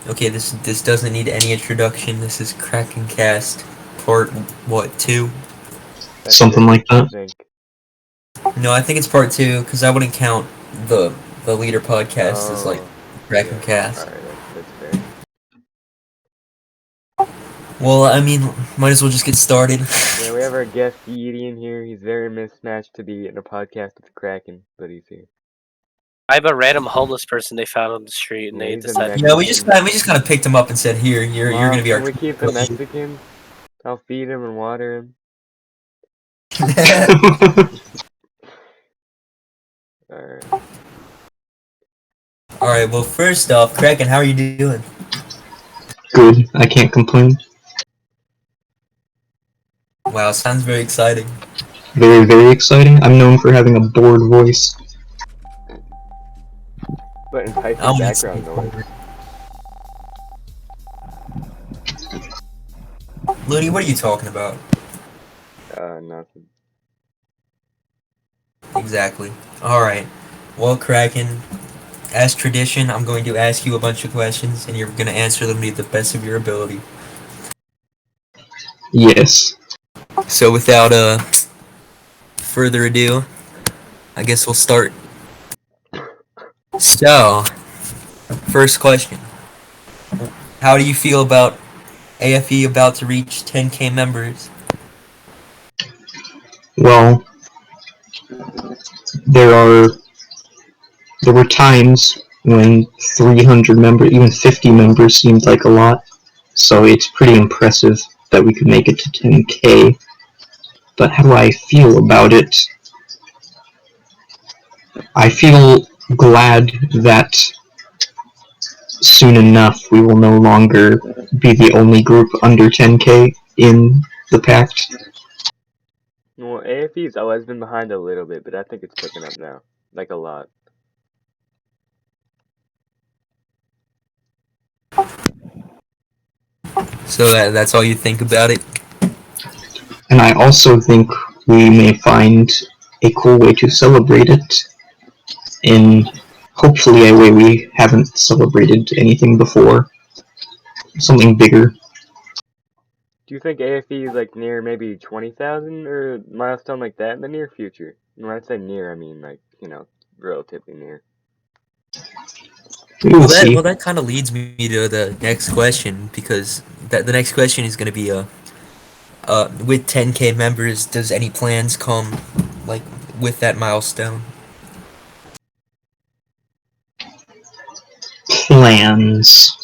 Okay, this doesn't need any introduction. This is KrakenCast, part what 2? That's Something it, like I that. think. No, I think it's part 2 because I wouldn't count the the leader podcast as like Oh, yeah. KrakenCast. Alright, that's fair. Well, I mean, might as well just get started. Yeah, we have our guest Yeety in here. He's very mismatched to be in a podcast with Kraken, but he's here. I have a random homeless person they found on the street, and Yeah, they he's a decided. Yeah, Mexican. we just kind of picked him up and said, "Here, you're gonna Mom, be can our." we keep the Mexican? I'll feed him and water him. Alright. All right. Well, first off, Kraken, how are you doing? Good. I can't complain. Wow, sounds very exciting. Very, very exciting. I'm known for having a bored voice. But enticing I'm background noise. Looney, what are you talking about? Nothing. Exactly. All right. Well, Kraken, as tradition, I'm going to ask you a bunch of questions, and you're going to answer them to the best of your ability. Yes. So, without further ado, I guess we'll start. So, first question: how do you feel about AFE about to reach 10K members? Well, there are there were times when 300 members, even 50 members, seemed like a lot. So it's pretty impressive that we could make it to 10K. But how do I feel about it? I feel glad that soon enough we will no longer be the only group under 10K in the pact. Well, AFE's always been behind a little bit, but I think it's picking up now. Like a lot. So that's all you think about it? And I also think we may find a cool way to celebrate it in hopefully a way we haven't celebrated anything before. Something bigger. Do you think AFE is like near maybe 20,000 or a milestone like that in the near future? And when I say near, I mean like, relatively near. We will see. That kind of leads me to the next question because the next question is going to be with 10K members, does any plans come like with that milestone? Plans.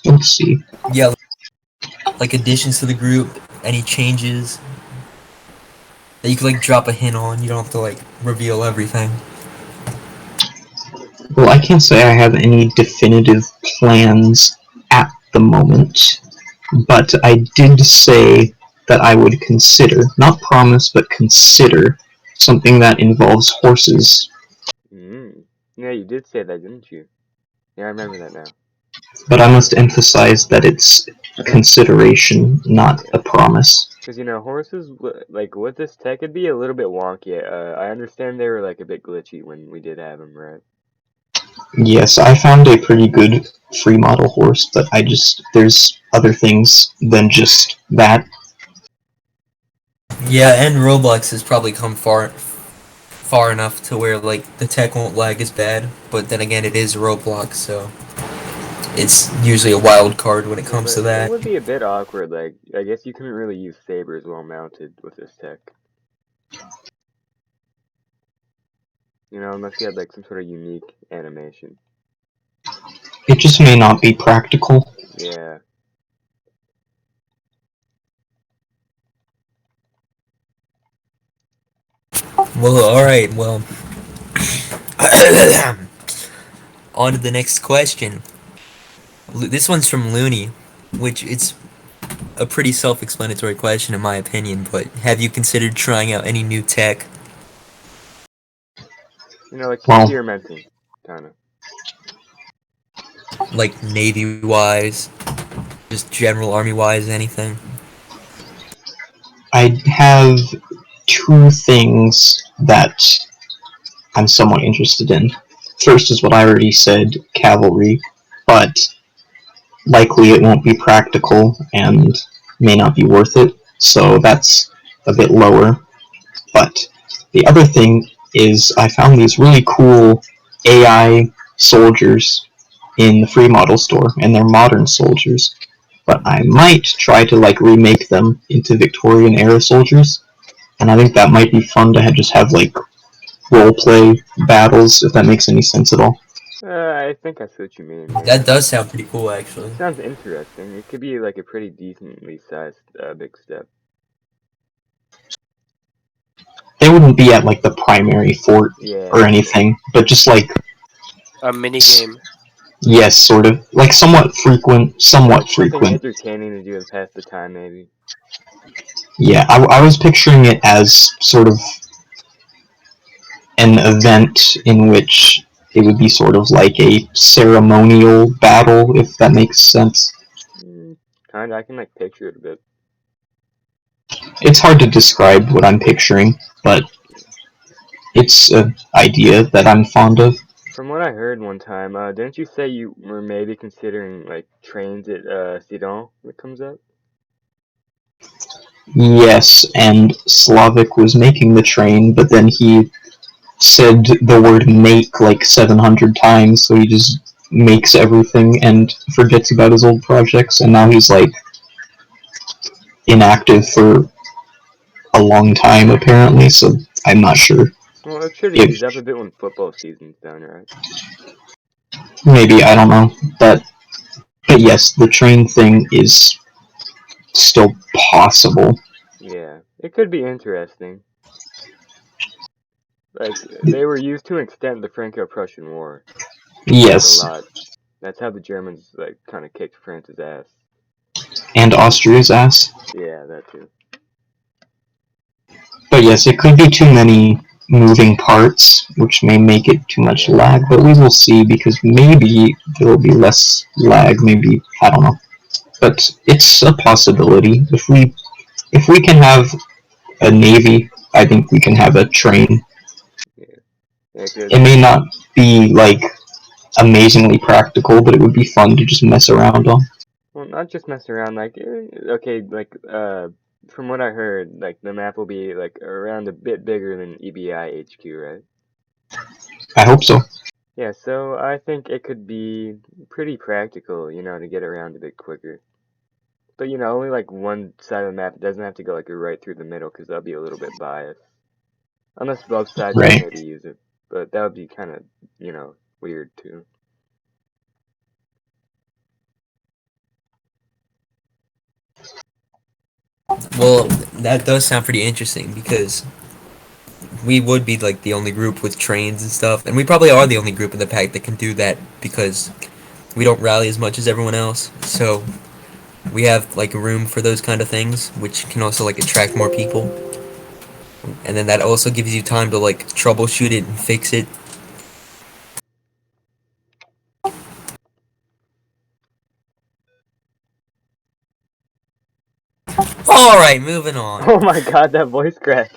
Let's see. Yeah, like additions to the group, any changes that you could like drop a hint on. You don't have to like reveal everything. Well, I can't say I have any definitive plans at the moment, but I did say that I would consider, not promise, but consider something that involves horses. Yeah, you did say that, didn't you? Yeah, I remember that now. But I must emphasize that it's consideration, not a promise. Because, horses, like, with this tech, it'd be a little bit wonky. I understand they were, like, a bit glitchy when we did have them, right? Yes, I found a pretty good free model horse, but there's other things than just that. Yeah, and Roblox has probably come far enough to where like the tech won't lag as bad. But then again, it is Roblox, so it's usually a wild card when it Yeah, comes but to it that. would be a bit awkward, like, I guess you couldn't really use sabers while mounted with this tech. Unless you had, like, some sort of unique animation. It just may not be practical. Yeah. Well, all right. Well, on to the next question. This one's from Looney, which it's a pretty self-explanatory question in my opinion. But have you considered trying out any new tech, Like Well, experimenting, kind of. like Navy-wise, just general Army-wise, anything? I have two things that I'm somewhat interested in. First is what I already said, cavalry, but likely it won't be practical and may not be worth it, so that's a bit lower. But the other thing is I found these really cool AI soldiers in the free model store, and they're modern soldiers. But I might try to like remake them into Victorian era soldiers, and I think that might be fun to just have like role play battles, if that makes any sense at all. I think I see what you mean. Yeah. That does sound pretty cool, actually. It sounds interesting. It could be like a pretty decently sized big step. They wouldn't be at like the primary fort Yeah. or anything, but just like A mini game. yes, sort of like somewhat frequent. Something entertaining to do to pass the time, maybe. Yeah, I was picturing it as sort of an event in which it would be sort of like a ceremonial battle, if that makes sense. Kinda. I can like picture it a bit. It's hard to describe what I'm picturing, but it's an idea that I'm fond of. From what I heard one time, didn't you say you were maybe considering like trains at Sidon that comes up? Yes, and Slavic was making the train, but then he said the word make like 700 times, so he just makes everything and forgets about his old projects, and now he's like inactive for a long time apparently, so I'm not sure. Well, it should If ease up a bit when football season's done, right? maybe, I don't know. But yes, the train thing is still possible. Yeah, it could be interesting. Like, they were used to an extent in the Franco-Prussian War. Yes, A lot. That's how the Germans, like, kind of kicked France's ass. and Austria's ass. Yeah, that too. But yes, it could be too many moving parts, which may make it too much lag, but we will see, because maybe there will be less lag, maybe, I don't know. But it's a possibility. If we can have a navy, I think we can have a train. Yeah, It may not be like amazingly practical, but it would be fun to just mess around on. well, not just mess around, like, okay, like, from what I heard, like, the map will be, like, around a bit bigger than EBI HQ, right? I hope so. Yeah, so I think it could be pretty practical, you know, to get around a bit quicker. But, you know, only, like, one side of the map. It doesn't have to go, like, right through the middle, because that'll be a little bit biased. Unless both sides Right. can maybe use it. But that would be kind of, you know, weird, too. Well, that does sound pretty interesting because we would be like the only group with trains and stuff, and we probably are the only group in the pack that can do that because we don't rally as much as everyone else. So we have like room for those kind of things, which can also like attract more people. And then that also gives you time to like troubleshoot it and fix it. Alright, moving on. Oh my god, that voice crack.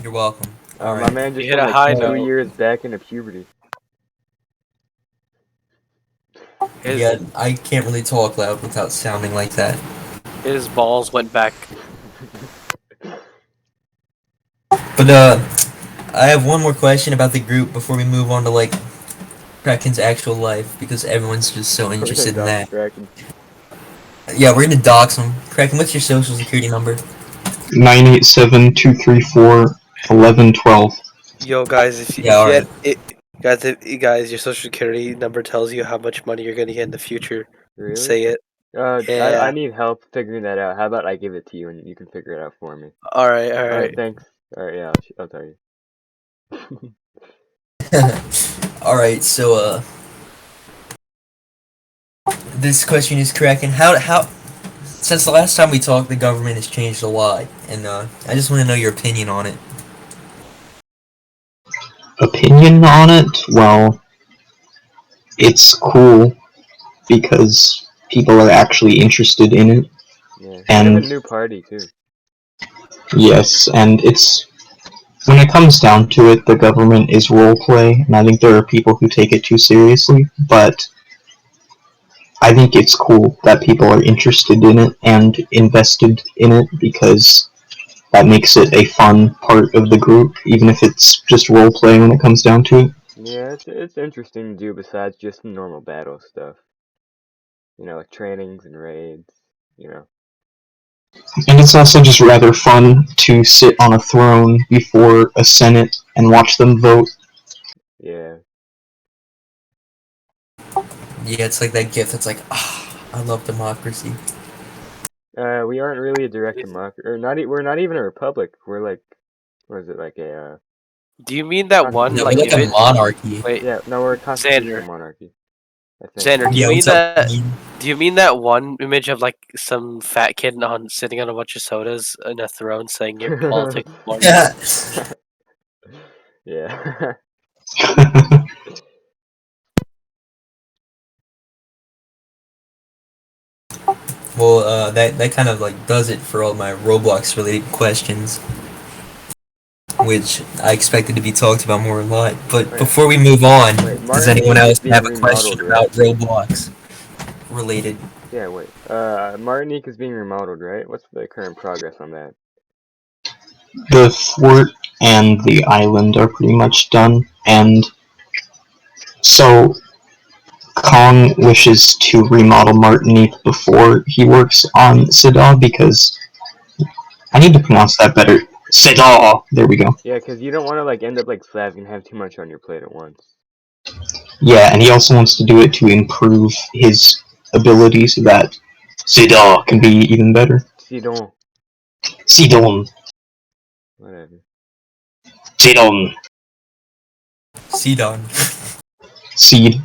You're welcome. My Alright. man just You hit went a like high 2 note. years back into puberty. Yeah, I can't really talk loud without sounding like that. His balls went back. But I have one more question about the group before we move on to like Kraken's actual life because everyone's just so interested in that. Kraken. Yeah, we're gonna dox him. Kraken, what's your social security number? 987-234-1112. Yo, guys, if Yeah, alright. guys, your social security number tells you how much money you're gonna get in the future. Really? Say it. Yeah. I need help figuring that out. How about I give it to you and you can figure it out for me? All right. Alright, thanks. Alright, yeah, I'll tell you. Alright, so this question is Kraken. How since the last time we talked the government has changed a lot and I just wanna know your opinion on it. Opinion on it? Well, it's cool because people are actually interested in it. Yeah, And- they have a new party too. Yes, and it's when it comes down to it, the government is roleplay, and I think there are people who take it too seriously, but I think it's cool that people are interested in it and invested in it because that makes it a fun part of the group, even if it's just role play when it comes down to it. Yeah, it's interesting to do besides just the normal battle stuff. Like trainings and raids. And it's also just rather fun to sit on a throne before a senate and watch them vote. Yeah. Yeah, it's like that gif that's like, I love democracy. We aren't really a direct democracy, or not. We're not even a republic. We're like, what is it, like a Do you mean that one No, we're like like a image? monarchy. Wait, yeah, no, we're a constitutional Xander. monarchy, I think. Xander, do you Yeah, mean what's up? that? Do you mean that one image of like some fat kid on sitting on a bunch of sodas in a throne saying your politics more Yeah. Yeah. Well, that kind of like does it for all my Roblox related questions, which I expected to be talked about more a lot. But Wait, before we move on, wait, does anyone Martinique is else being have a remodeled, question right? about Roblox related? Yeah, wait. Martinique is being remodeled, right? What's the current progress on that? The fort and the island are pretty much done, and so Kong wishes to remodel Martinique before he works on Sidal because I need to pronounce that better. Sidal! There we go. Yeah, 'cause you don't want to like end up like Slav and have too much on your plate at once. Yeah, and he also wants to do it to improve his ability so that Sidal can be even better. Sidon. Sidon. Whatever. Sidon. Sidon. Seed.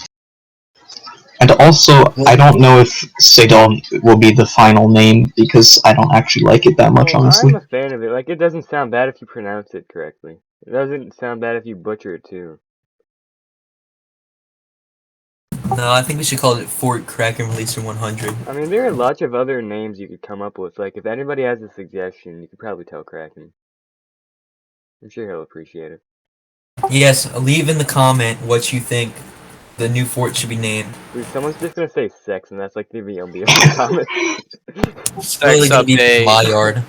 And also, I don't know if Sidon will be the final name because I don't actually like it that much, Oh, I'm honestly. a fan of it. Like, it doesn't sound bad if you pronounce it correctly. It doesn't sound bad if you butcher it too. No, I think we should call it Fort Kraken Releaser 100. I mean, there are lots of other names you could come up with. Like, if anybody has a suggestion, you could probably tell Kraken. I'm sure he'll appreciate it. Yes, leave in the comment what you think the new fort should be named. Dude, someone's just gonna say sex, and that's like the only comment. It's literally sex gonna be from my update. yard.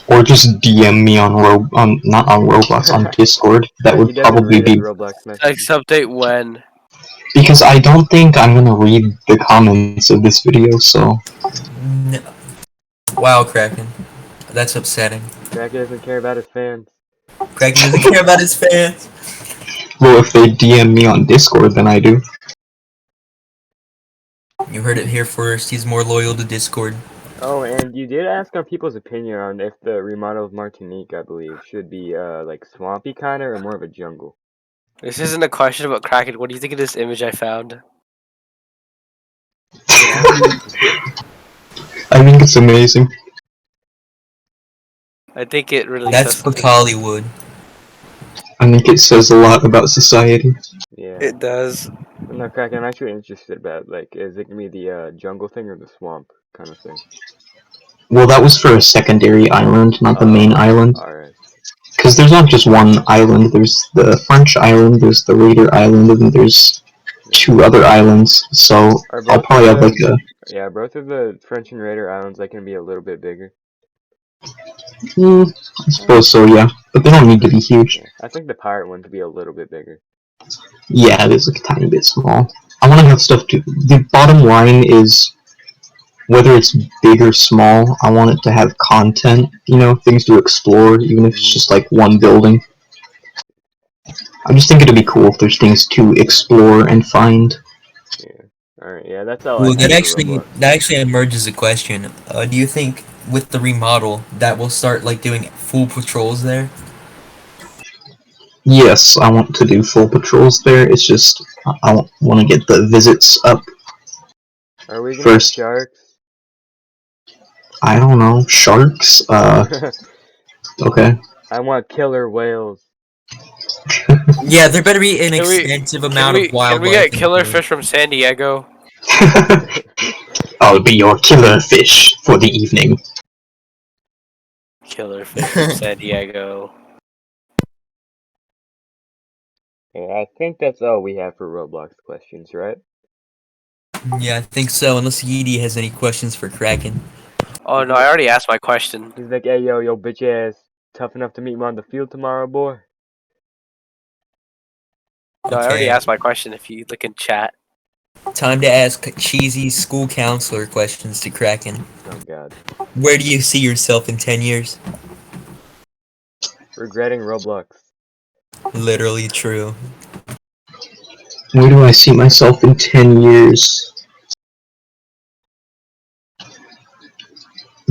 Or just DM me on not on Roblox, on Discord. That Wait, he would doesn't probably read his be Roblox Sex messages. update when? because I don't think I'm gonna read the comments of this video, so No. Wow, Kraken. That's upsetting. Kraken doesn't care about his fans. Kraken doesn't care about his fans. well, if they DM me on Discord, then I do. You heard it here first. He's more loyal to Discord. Oh, and you did ask on people's opinion on if the remodel of Martinique, I believe, should be like swampy kind of or more of a jungle. This isn't a question about Kraken. What do you think of this image I found? I think it's amazing. I think it really That's says for something. Hollywood. I think it says a lot about society. Yeah. It does. No, Kraken, I'm actually interested about, like, is it gonna be the jungle thing or the swamp kind of thing? Well, that was for a secondary island, not the main island. Alright. Because there's not just one island. There's the French island, there's the Raider island, and then there's Yeah. 2 other islands. So Are I'll both probably of have like the a. yeah, both of the French and Raider Islands like gonna be a little bit bigger? I suppose so, yeah. But they don't need to be huge. Yeah, I think the pirate one could be a little bit bigger. Yeah, it is like a tiny bit small. I want to have stuff to. The bottom line is whether it's big or small, I want it to have content, things to explore, even if it's just like one building. I just think it'd be cool if there's things to explore and find. Yeah. Alright, yeah, that's all I Well, have for Roblox. that actually emerges a question. Do you think with the remodel that we'll start like doing full patrols there? Yes, I want to do full patrols there. It's just I want to get the visits up Are we gonna have first. sharks? I don't know, sharks. Okay. I want killer whales. Yeah, there better be an Can we extensive amount of can we wildlife get in killer here. fish from San Diego? I'll be your killer fish for the evening. Killer fish from San Diego. Yeah, I think that's all we have for Roblox questions, right? Yeah, I think so. Unless Yeety has any questions for Kraken. Oh no, I already asked my question. He's like, hey, yo, bitch ass. Tough enough to meet me on the field tomorrow, boy? No, I already Okay, asked my question. If you look in chat. time to ask cheesy school counselor questions to Kraken. Oh, God. Where do you see yourself in 10 years? Regretting Roblox. Literally true. Where do I see myself in 10 years?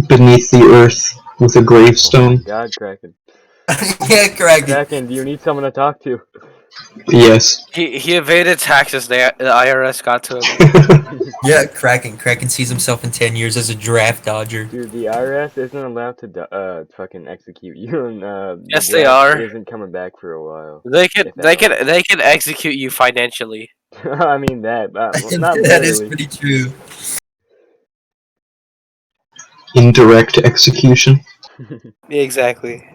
Beneath the earth with a Oh, my gravestone? God, Kraken. Yeah, Kraken. Kraken, do you need someone to talk to? Yes. He evaded taxes. The IRS got to him. Yeah, Kraken. Kraken sees himself in 10 years as a draft dodger. Dude, the IRS isn't allowed to fucking execute you, and the Yes, they draft are. isn't coming back for a while, They could if at they could all. they could execute you financially. I mean that, well, not That is literally. pretty true. Indirect execution. Yeah, exactly.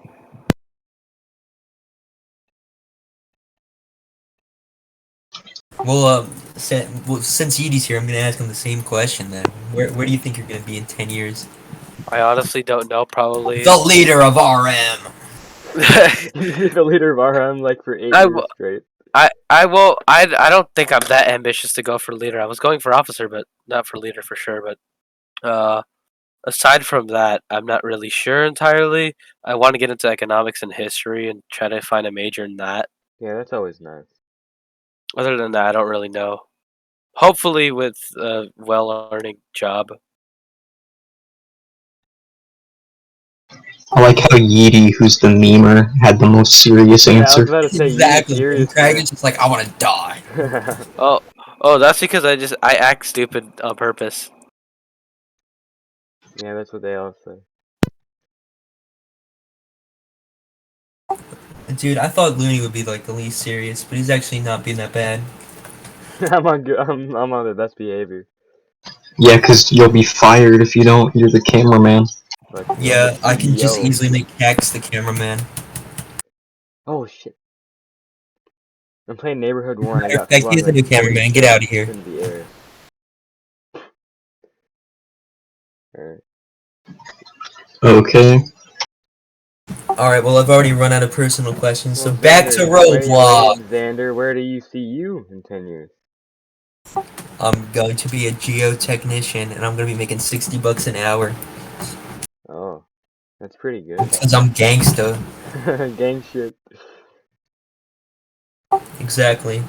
Well, since Yeety's here, I'm gonna ask him the same question then. Where do you think you're gonna be in 10 years? I honestly don't know. Probably. The leader of RM. You be the leader of RM like for 8 I, years w- straight. I will. I don't think I'm that ambitious to go for leader. I was going for officer, but not for leader for sure. But aside from that, I'm not really sure entirely. I want to get into economics and history and try to find a major in that. Yeah, that's always nice. Other than that, I don't really know. Hopefully, with a well-earning job. I like how Yeety, who's the memer, had the most serious Yeah, I was answer. about to say, you be Exactly. And serious, man. Kraken's just like, I wanna die. Oh, that's because I act stupid on purpose. Yeah, that's what they all say. Dude, I thought Looney would be like the least serious, but he's actually not being that bad. I'm on the best behavior. Yeah, because you'll be fired if you don't. You're the cameraman. But I'm the Yeah, I can just CEO. easily make Cax the cameraman. Oh shit. I'm playing Neighborhood 1. I Matter of got fact, flung he's the like new 40 cameraman. Get times out of here. in the air. Alright. Okay. Alright, well, I've already run out of personal questions, so Well, back to Xander, wait, Roblox. Xander, where do you see you in 10 years? I'm going to be a geotechnician, and I'm going to be making 60 bucks an hour. Oh, that's pretty good. Because I'm gangsta. Gang shit. Exactly.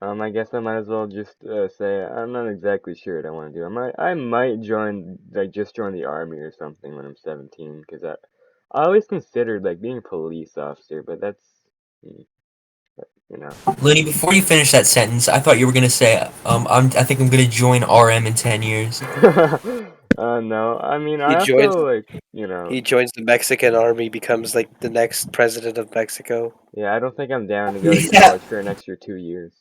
I guess I might as well just say I'm not exactly sure what I want to do. I might join, like, just join the army or something when I'm 17, because I always considered, like, being a police officer, but that's, mm, you know. Lenny, before you finish that sentence, I thought you were going to say, I think I'm going to join RM in 10 years. No, I mean, He I joins. also, like, you know, He joins the Mexican army, becomes like the next president of Mexico. yeah, I don't think I'm down to go to Yeah. college for an extra 2 years.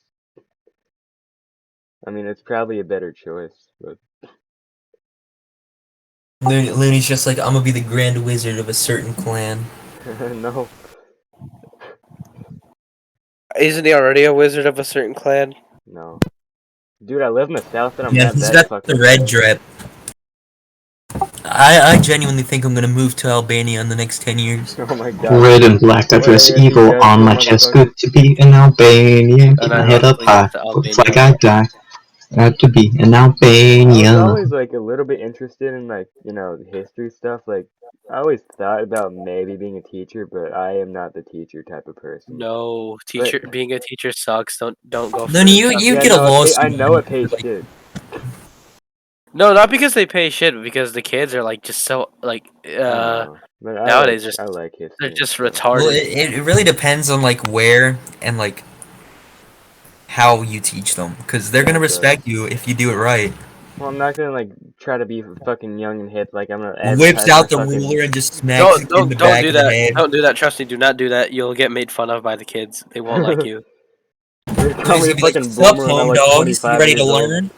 I mean, it's probably a better choice, but Looney's just like, I'm going to be the grand wizard of a certain clan. no. Isn't he already a wizard of a certain clan? No. Dude, I live in the south and I'm Yeah, not he's that got the fucking red rich. drip. I genuinely think I'm going to move to Albania in the next 10 years. Oh my god. Red and black, I What dress AFC evil dress on code, my chest. motherfucker? Good to be an Albanian. Keep And my I head up honestly high. moved to Looks like Albania. I die. Got to be an I was Albania. always like a little bit interested in like, you know, history stuff. Like I always thought about maybe being a teacher, but I am not the teacher type of person. No, But being a teacher sucks. Don't go for Looney, it. you yeah, get a no, law I know student it pays for like, shit. No, not because they pay shit, but because the kids are like just so like I know. But nowadays I just like they're history and just stuff. well, retarded. it really depends on like where and like how you teach them, because they're Yeah, gonna it does. respect you if you do it right. Well, I'm not gonna like try to be fucking young and hip. Like I'm gonna Whips advertise my out the fucking. ruler and just smacks the kid in the Don't back do of the that. head. Don't do that. Trust me, do not do that. You'll get made fun of by the kids. They won't like you. They're gonna call Looney's me a gonna be like, fucking "Sup, boomer when I'm home like dogs? You 25 ready to years old. learn?"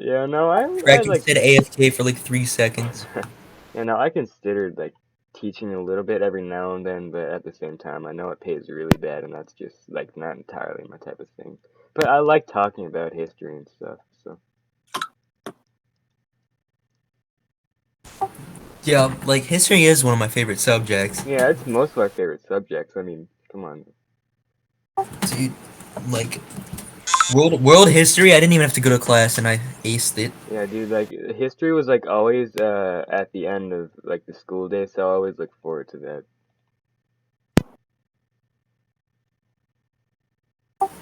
Yeah, no, I Kraken like. said AFK for like 3 seconds. Yeah, no, I considered like teaching a little bit every now and then, but at the same time, I know it pays really bad, and that's just like not entirely my type of thing. But I like talking about history and stuff, so. Yeah, like history is one of my favorite subjects. Yeah, it's most of our favorite subjects. I mean, come on. Dude, like world history, I didn't even have to go to class and I aced it. Yeah, dude, like history was like always at the end of like the school day, so I always look forward to that.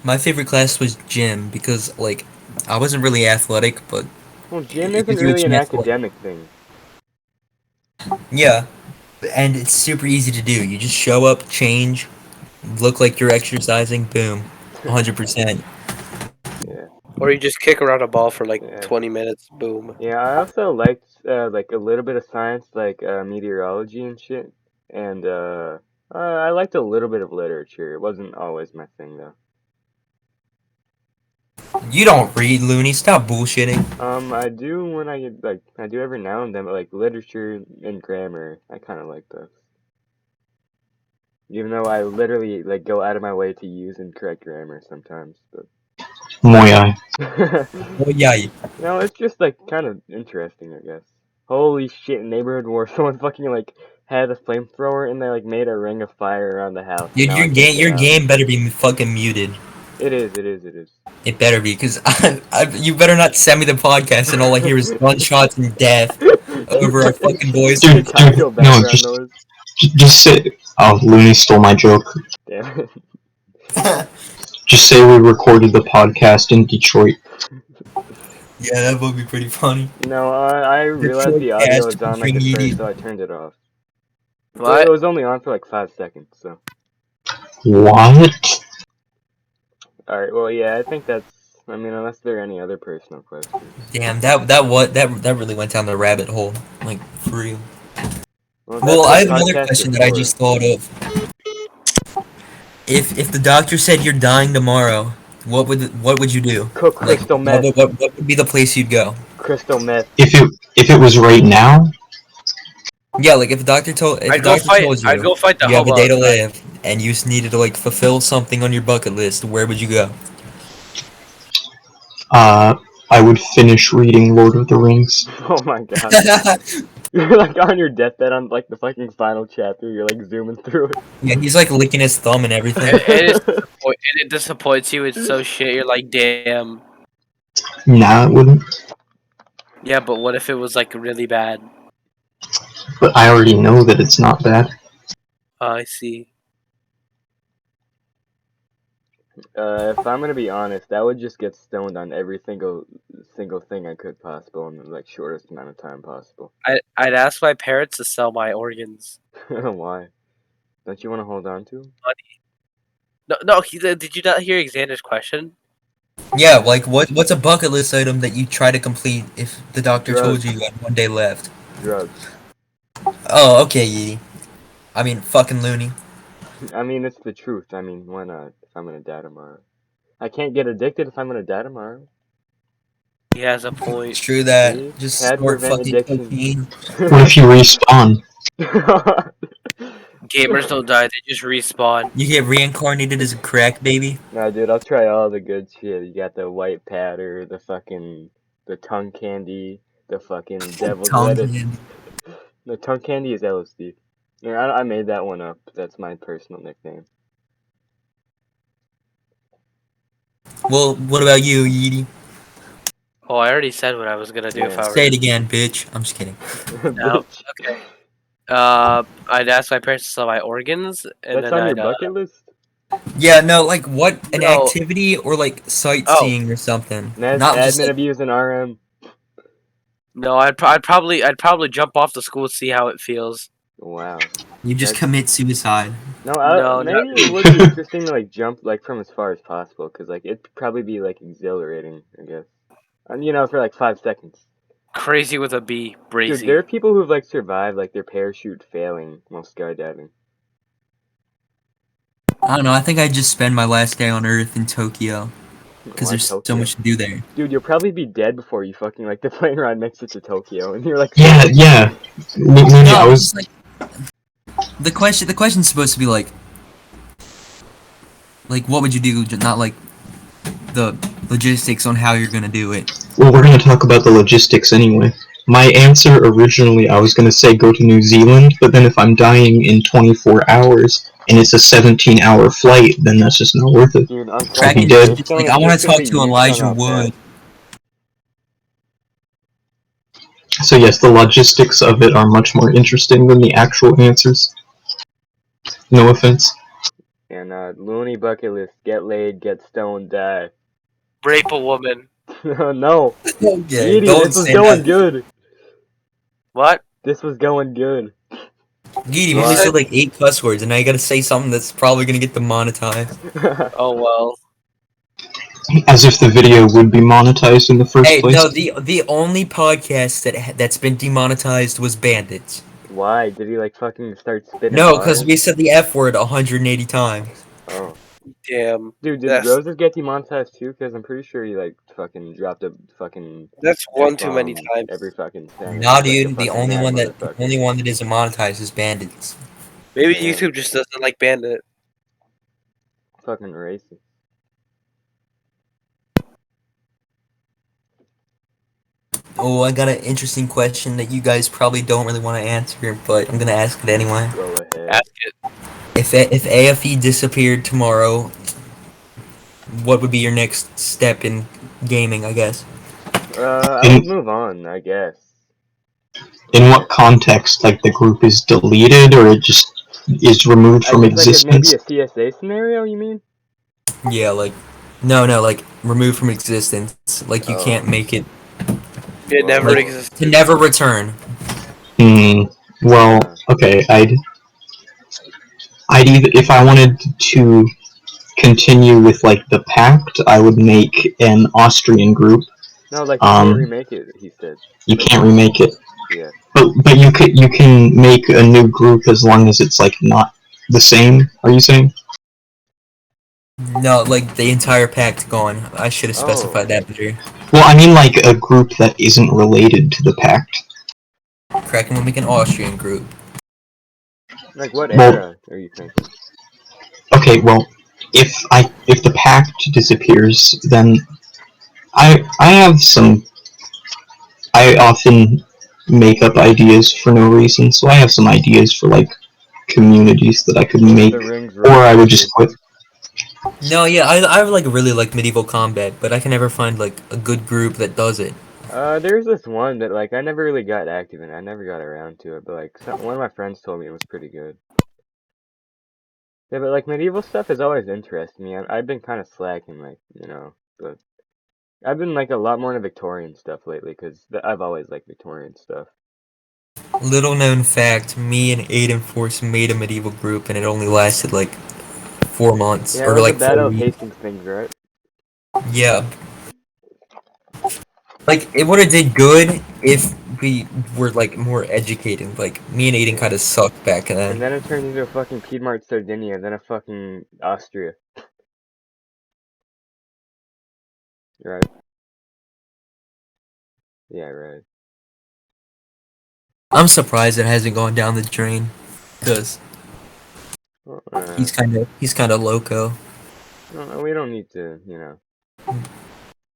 My favorite class was gym because like I wasn't really athletic, but Well, gym if isn't you were really an gym athletic, academic thing. yeah, and it's super easy to do. You just show up, change, look like you're exercising, boom, 100%. Yeah, Or you just kick around a ball for like yeah. 20 minutes. Boom. Yeah, I also liked like a little bit of science, like meteorology and shit, and I liked a little bit of literature. It wasn't always my thing though. You don't read, Looney. Stop bullshitting. I do when I get like I do every now and then, but like literature and grammar, I kind of like those. Even though I literally like go out of my way to use incorrect grammar sometimes, but Moyai. Oh yeah, no, it's just like kind of interesting, I guess. Holy shit, neighborhood war! Someone fucking like had a flamethrower and they like made a ring of fire around the house, and dude, now I can't get your out. game better be fucking muted. It is, it is, it is. It better be, because you better not send me the podcast and all I hear is gunshots and death over our fucking voice. Dude, Chicago dude, no, background noise. just say. Oh, Looney stole my joke. Damn Just say we recorded the podcast in Detroit. Yeah, that would be pretty funny. No, I realized Detroit the audio cast was on like featuring at first, Yeety. so I turned it off. Well, it What? was only on for like 5 seconds, so. What? Alright, well, yeah, I think that's. I mean, unless there are any other personal questions. Damn, that really went down the rabbit hole, like for real. Well, Well, that's I what have another podcasts are question that I for. just thought of. If the doctor said you're dying tomorrow, what would you do? Cook Like, crystal meth. what would be the place you'd go? Crystal meth. If it was right now, Yeah, like if the doctor told I'd you go fight the you have a hobo day to outside. live and you just needed to like fulfill something on your bucket list, where would you go? I would finish reading Lord of the Rings. Oh my god. You're like on your deathbed on like the fucking final chapter, you're like zooming through Yeah, he's like licking his thumb and everything. it. It disappoints you. It's so shit. You're like, damn. Nah, it wouldn't. Yeah, but what if it was like really bad? But I already know that it's not bad. I see. If I'm gonna be honest, I would just get stoned on every single thing I could possible in the like shortest amount of time possible. I'd ask my parents to sell my organs. Why? Don't you want to hold on to 'em? No. Did you not hear Xander's question? Yeah, like what's a bucket list item that you try to complete if the doctor told you Drugs. you had one day left? Drugs. Oh, okay, Yeety. I mean, fucking Looney. I mean, it's the truth. I mean, why not? If I'm gonna die tomorrow, I can't get addicted if I'm gonna die tomorrow. He has a It's point. true that. See? Just Had to snort prevent fucking addiction. cocaine. What if you respawn? Gamers don't die; they just respawn. You get reincarnated as a crack baby. Nah, dude, I'll try all the good shit. You got the white powder, the tongue candy, the fucking devil's Tongue lettuce. candy. The tongue candy is LSD. Yeah, I made that one up. That's my personal nickname. Well, what about you, Yeety? Oh, I already said what I was gonna do if I were. Say it again, bitch. I'm just kidding. No. Bitch. Okay. I'd ask my parents to sell my organs, and That's then on your I'd. bucket list? Yeah, no, like what an No. activity or like Oh sightseeing or something. That's Not just admin like, abuse and RM. no, I'd probably jump off the school to see how it feels. Wow. you just That's- commit suicide. No, No, maybe not it would be interesting to like jump like from as far as possible, cause like it'd probably be like exhilarating, I guess. And you know, for like 5 seconds. Crazy with a B, Dude, brazy. there are people who've like survived like their parachute failing while skydiving. I don't know. I think I'd just spend my last day on Earth in Tokyo because Why there's so Tokyo? much to do there. Dude, you'll probably be dead before you fucking like the plane ride makes it to Tokyo, and you're like, Yeah. Looney, No, I I'm was just like, The question's supposed to be like what would you do? Not like the logistics on how you're gonna do it. Well, we're going to talk about the logistics anyway. My answer originally, I was going to say go to New Zealand, but then if I'm dying in 24 hours and it's a 17-hour flight, then that's just not worth it. Dude, on I'll be fucking Kraken, dead. Greystone, like it's I want just to gonna talk be to you Elijah somehow Wood. fast. So yes, the logistics of it are much more interesting than the actual answers. No offense. And Looney bucket list: get laid, get stoned, die. Rape a woman. No, Okay, Yeety, don't this was say going that. good. What? This was going good. Giddy, we You only What? said said. like 8 cuss words, and now you gotta say something that's probably gonna get demonetized. Oh well. As if the video would be monetized in the first Hey, place. no, the only podcast that's been demonetized was Bandits. Why? Did he like fucking start spitting No, because bars? we said the F word 180 times. Oh. Damn. Dude, did That's Roses get demonetized too? Because I'm pretty sure he like fucking dropped a fucking that's one too many F-bomb times. every fucking sentence. Nah, He's like the dude, fucking mad the only motherfucker. one that isn't monetized is Bandits. Maybe Damn. YouTube just doesn't like Bandit. Fucking racist. Oh, I got an interesting question that you guys probably don't really want to answer, but I'm gonna ask it anyway. Go ahead. Ask it. If AFE disappeared tomorrow, what would be your next step in gaming? I guess. I In would move on, I guess. in Yeah. what context? Like the group is deleted or it just is removed I from guess like it maybe existence? a CSA scenario, you mean? Yeah, like no, like removed from existence. Like you Oh. can't make it. It never Like Well, to existed. never return. Hmm. Well, uh, okay. I'd either if I wanted to continue with like the pact, I would make an Austrian group. no, like you can't Um, remake it, he said. you Like, can't remake it, yeah. but you can make a new group as long as it's like not the same. Are you saying? No, like the entire pact gone. I should have Oh. specified that better. Well, I mean like a group that isn't related to the pact. Kraken will make an Austrian group. Like what Well, era are you thinking? okay. Well, if the pact disappears, then I have some. I often make up ideas for no reason, so I have some ideas for like communities that I could Lord of make, the Rings or rogue I would just leader. quit. No, yeah, I like really like medieval combat, but I can never find like a good group that does it. There's this one that like I never really got active in. I never got around to it, but like one of my friends told me it was pretty good. Yeah, but like medieval stuff has always interested me. I've been kind of slacking, like but I've been like a lot more into Victorian stuff lately because I've always liked Victorian stuff. Little known fact: me and Aiden Force made a medieval group, and it only lasted like 4 months Yeah, it or was the like Battle of 4 weeks. Hastings things, right? Yeah, like it would have did good if we were like more educated. Like me and Aiden Yeah. kind of sucked back And then. then it turned into a fucking Piedmont Sardinia, then a fucking Austria, right? Yeah, right. I'm surprised it hasn't gone down the drain, cause Well, he's kind of loco. we don't need to,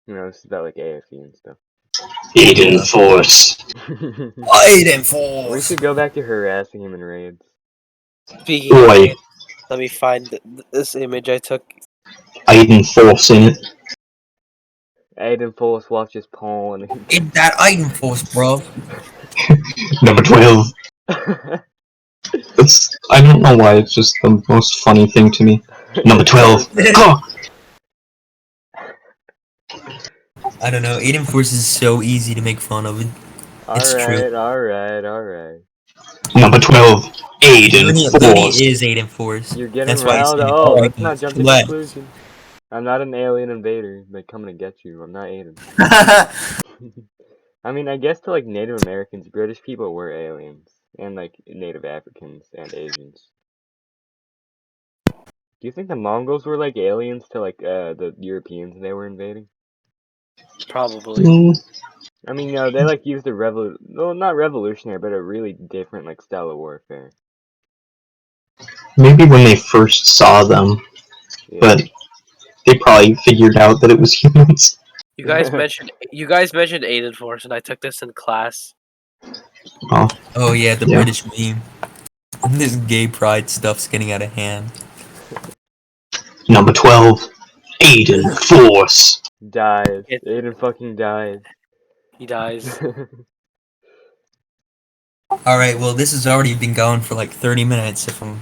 this is about like AFE and stuff. Aiden Yeah. Force. Aiden We Force. should go back to harassing him in raids. Speaking of Boy, it, let me find this image I took. Aiden Force in it. Aiden Force watches porn. Get that Aiden Force, bro. Number 12. I don't know why, it's just the most funny thing to me. Number It's really 12. funny. Go! I don't know. Aiden Force is so easy to make fun of. It's true. Alright. Number 12. Aiden Looney Force. is Aiden Force. You're getting That's why he's riled. saying, Oh, oh, I let's can not jump to flex. conclusions. I'm not an alien invader, like coming to get you. I'm not Aiden. I mean, I guess to like Native Americans, British people were aliens, and like Native Africans and Asians. Do you think the Mongols were like aliens to like the Europeans they were invading? Probably. Mm, I mean, they like used a not revolutionary, but a really different like style of warfare. Maybe when they first saw them, Yeah. but they probably figured out that it was humans. You guys mentioned Aiden Force, and I took this in class. Oh yeah, the Yeah. British meme. This gay pride stuff's getting out of hand. Number 12, Aiden Force. Dies. It- Aiden fucking dies. He dies. Alright, well this has already been going for like 30 minutes if I'm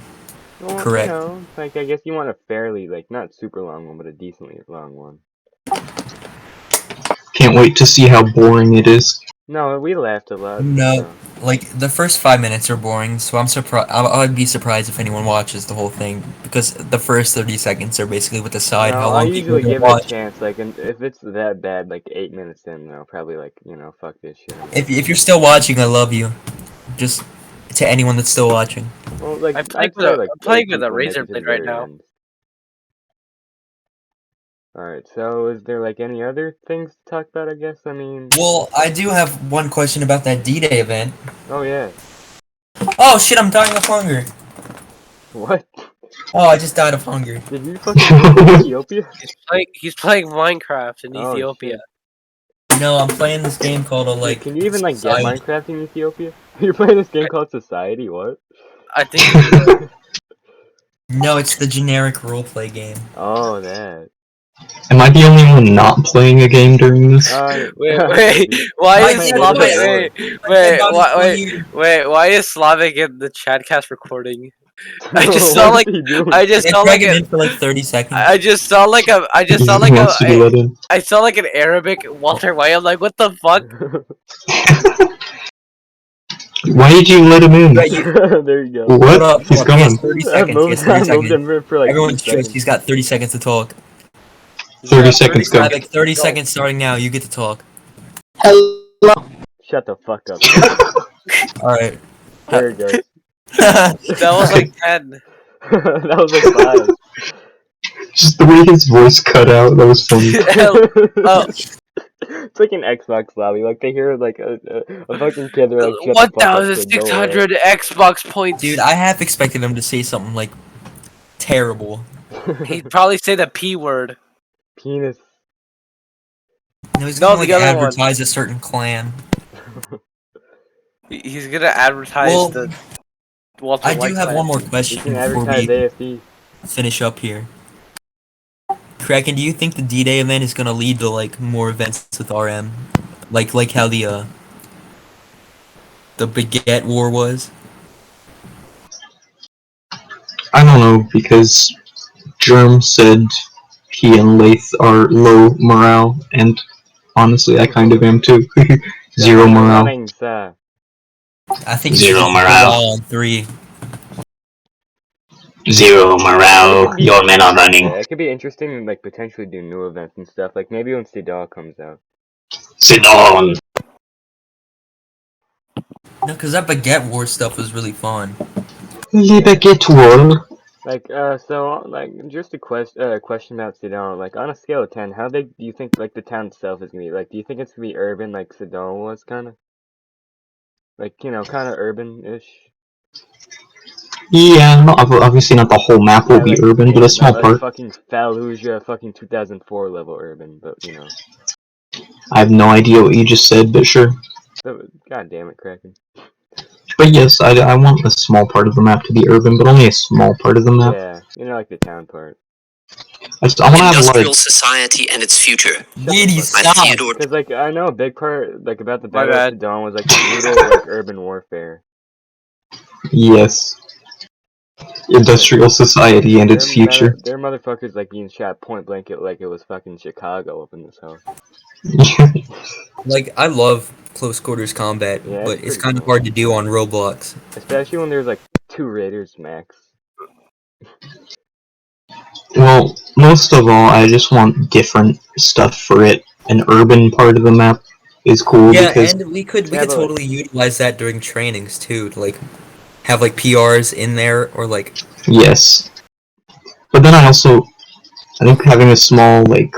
Well, correct. you know, like, I guess you want a fairly, like, not super long one, but a decently long one. Can't wait to see how boring it is. No, we laughed a lot. No, So. like the first 5 minutes are boring, so I'm surprised. I'd be surprised if anyone watches the whole thing because the first 30 seconds are basically what decide No, how I long people usually will give it a watch. chance, like, and if it's that bad, like 8 minutes in, I'll probably, like, you know, fuck this shit. If you're still watching, I love you. Just to anyone that's still watching. Well, like, I'm playing I'd with say, a like, I'm playing 8 with a people make razor it to the blade right very now. end. Alright, so is there, like, any other things to talk about, I guess? I mean... Well, I do have one question about that D-Day event. Oh, yeah. Oh shit, I'm dying of hunger. What? Oh, I just died of hunger. Did you fucking move to Ethiopia? He's playing Minecraft in Oh, Ethiopia. shit. No, I'm playing this game called Dude, can you even, like, get Society. Minecraft in Ethiopia? You're playing this game called Society? What? I think you would. No, it's the generic roleplay game. Oh, that. Am I the only one not playing a game during this? Wait, maybe. why I is said Slavic? it Wait, why is Slavic in the ChadCast recording? I just What saw is like he doing? I just It's saw like dragging a in for like 30 seconds. I just saw like a I just He saw like wants to be let in. I saw like an Arabic Walter White. I'm like, what the fuck? Why did you let him in? Right, you, There you go. What? hold up, He's hold up, he has gone. 30 I seconds. He has 30 moved seconds. him for like Everyone's 2 shush. seconds. He's got 30 seconds to talk. 30 seconds, go. Like 30 seconds starting now. You get to talk. Shut the fuck up. Alright. There it goes. That was like 10. That was like 5. Just the way his voice cut out, that was funny. Oh. It's like an Xbox lobby. Like they hear like a fucking kid. They're like, shut the fuck up, kid, go away. 1,600 Xbox points. Dude, I half expected him to say something like terrible. He'd probably say the P word. Penis. No, he's No, gonna like the other one. advertise a certain clan. He's gonna advertise Well, the Walter I White do have clan. one more You question can before advertise we AFD. finish up here. Kraken, do you think the D-Day event is gonna lead to like more events with RM, like how the Baguette War was? I don't know, because Germ said he and Lath are low morale, and honestly, I kind of am too. Zero morale. I think Zero it's just morale. on 3. Zero morale. Be, Your men are running. yeah, it could be interesting to like potentially do new events and stuff. Like maybe when Sidal comes out. Sit down. No, because that Baguette War stuff was really fun. Le Baguette War. Like so like just a question about Sidal. Like on a scale of 10, how big do you think like the town itself is gonna be? Like do you think it's gonna be urban like Sidal was kind of? Like you know, kind of urban-ish. Yeah, obviously not the whole map will be urban, but a small not part. like fucking Fallujah, fucking 2004 level urban, but you know. I have no idea what you just said, but sure. So, God damn it, Kraken. But yes, I want a small part of the map to be urban, but only a small part of the map. Yeah, you know, like the town part. I want to have a lot Industrial of... society and its future. Yeety, By stop! Theodore. Because like I know a big part like about the My Battle of bad. Dawn was like brutal like urban warfare. Yes. Industrial society and its future. Their motherfuckers like being shot point blank like it was fucking Chicago up in this house. Like, I love close quarters combat, Yeah, but it's it's pretty kind of cool. hard to do on Roblox. Especially when there's like 2 raiders max. Well, most of all, I just want different stuff for it. An urban part of the map is cool Yeah, because... and we could Yeah, but- totally utilize that during trainings too, to like have like PRs in there or like Yes. But then I think having a small, like,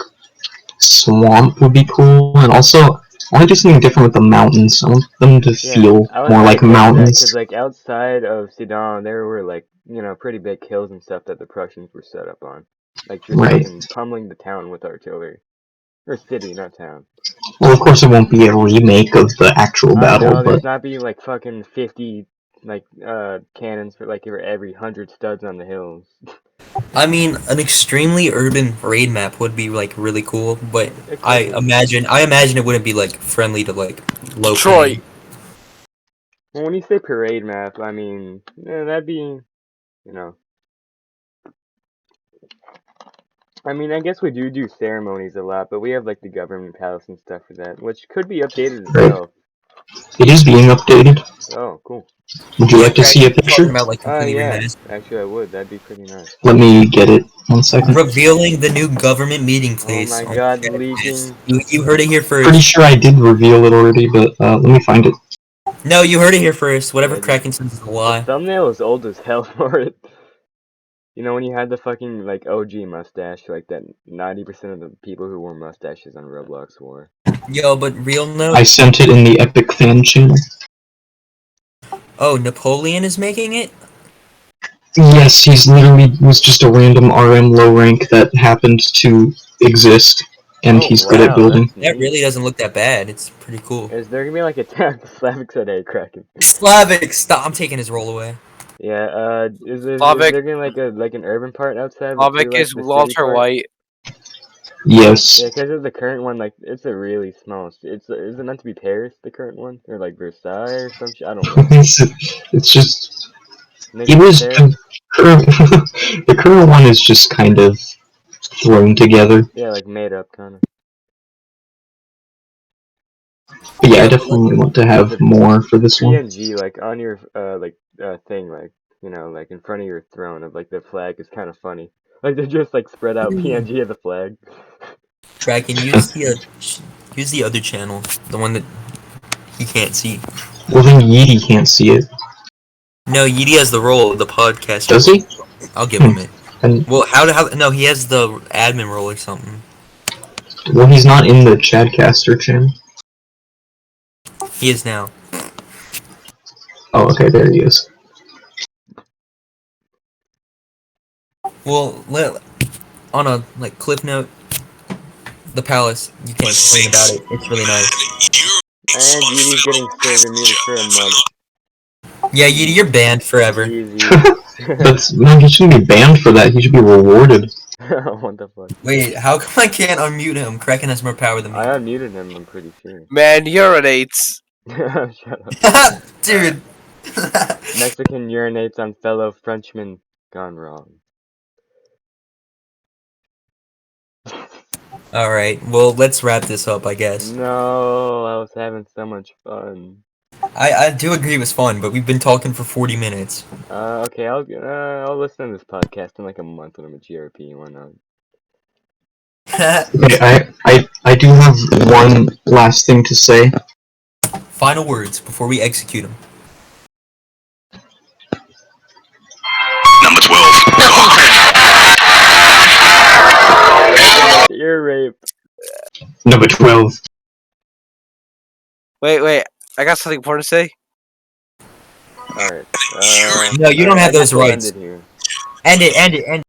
swamp would be cool, and also, I want to do something different with the mountains. I want them to feel more like mountains. Because like outside of Sudan, there were like pretty big hills and stuff that the Prussians were set up on. Like just Right. fucking pummeling the town with artillery. Or city, not town. Well, of course, it won't be a remake of the actual I battle, know, but there's not be like fucking 50 cannons for like every 100 studs on the hills. I mean, an extremely urban raid map would be like really cool, but It I could be. imagine it wouldn't be like friendly to like local. Detroit. Well, when you say parade map, I mean, that'd be, you know. I mean, I guess we do ceremonies a lot, but we have like the government palace and stuff for that, which could be updated right. itself. It is being updated. Oh, cool. Would you Yeah, like to see a Kraken, picture? talking about like completely Yeah. remastered. Actually, I would. That'd be pretty nice. Let me get it. 1 second. Revealing the new government meeting Oh place. my on god, ChadCast. leaking. You heard it here Pretty first. sure I did reveal it already, but let me find it. No, you heard it here first. Whatever Yeah, Kraken says is a the lie. thumbnail is old as hell for it. You know, when you had the fucking, like, OG mustache, like that 90% of the people who wore mustaches on Roblox wore. Yo, but real note. I sent it in the Epic fan channel. Oh, Napoleon is making it? Yes, he's literally was just a random RM low rank that happened to exist, and Oh, he's good at wow, building. that's That neat. really doesn't look that bad. It's pretty cool. Is there gonna be, like, a Slavic said, hey, Kraken. Slavic, stop! I'm taking his role away. Yeah, is Slavic. there gonna, like an urban part outside, but Slavic too, like, is the city Walter part? White. Yes. Yeah, because of the current one, like, it's a really small, is it meant to be Paris, the current one? Or, like, Versailles or some shit? I don't know. It's just Maybe it it's was Paris? the current one is just kind of thrown together. Yeah, like, made up, kind of. But yeah, I Yeah, definitely want to have The more for this one. PNG, like, on your, thing, like, like, in front of your throne of, like, the flag is kind of funny. Like, they just, like, spread out PNG of the flag. Kraken, use the other channel, the one that you can't see. Well, then Yeety can't see it, No, Yeety has the role of the podcast. does he? I'll give him it. And Well, no, he has the admin role or something. well, he's not in the ChadCaster channel. He is now. Oh, okay, there he is. Well, on a like cliff note, the palace, you can't complain about it. It's really nice. And Yeety's getting server muted for a month. Yeah, Yeety, you're banned forever. GG. No, he shouldn't be banned for that. He should be rewarded. What the fuck? Wait, how come I can't unmute him? Kraken has more power than me. I unmuted him, I'm pretty sure. Man urinates. Shut up. Dude. Mexican urinates on fellow Frenchman gone wrong. Alright, well, let's wrap this up, I guess. No, I was having so much fun. I do agree it was fun, but we've been talking for 40 minutes. Okay, I'll listen to this podcast in like a month when I'm a GRP. Why not? Okay, I do have one last thing to say. Final words before we execute him. Number 12. Ear rape. Number 12. Wait. I got something important to say. Alright. No, you don't have I guess those we'll rights. end it here. End it.